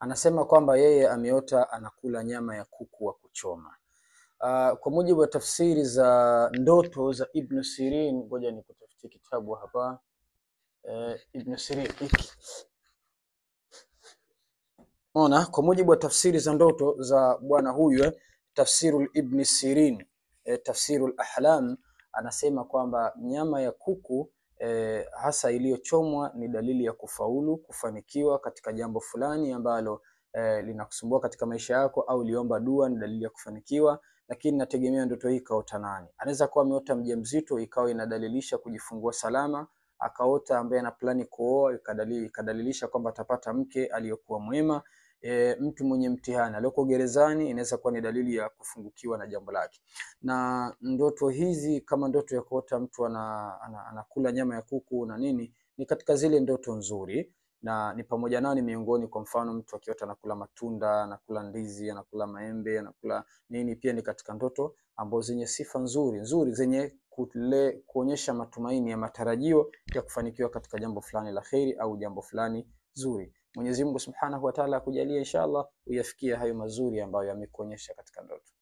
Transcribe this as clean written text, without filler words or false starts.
Anasema kwamba yeye ameota anakula nyama ya kuku wa kuchoma. Kwa mujibu wa tafsiri za ndoto za Ibn Sirin, ngoja nikutafutie kitabu hapa. Ibn Sirin hiki. Ona, kwa mujibu wa tafsiri za ndoto za bwana huyu, tafsirul Ibn Sirin, tafsirul ahlam, anasema kwamba nyama ya kuku hasa iliyochomwa ni dalili ya kufaulu, kufanikiwa katika jambo fulani ambalo linakusumbua katika maisha yako, au liomba dua ni dalili ya kufanikiwa. Lakini nategemea ndoto hii kaota nani. Anaweza kuwa ameota mjamzito ikawa inadalilisha kujifungua salama, akaota ambaye ana plani kuoa ikadalilisha kwamba atapata mke aliyokuwa mwema. Mtu mwenye mtihani aliyoko gerezani inaweza kuwa ni dalili ya kufungukiwa na jambo lake. Na ndoto hizi kama ndoto ya kuota mtu anakula nyama ya kuku na nini, ni katika zile ndoto nzuri, na ni pamoja nao ni miongoni, kwa mfano mtu akiota anakula matunda, anakula ndizi, anakula maembe, anakula nini, pia ni katika ndoto ambazo zenye sifa nzuri zenye kuonyesha matumaini ya matarajio ya kufanikiwa katika jambo fulani la kheri au jambo fulani zuri. Mwenyezi Mungu Subhanahu wa Ta'ala akujalie inshallah uyafikie hayo mazuri ambayo yamekuonyesha katika ndoto.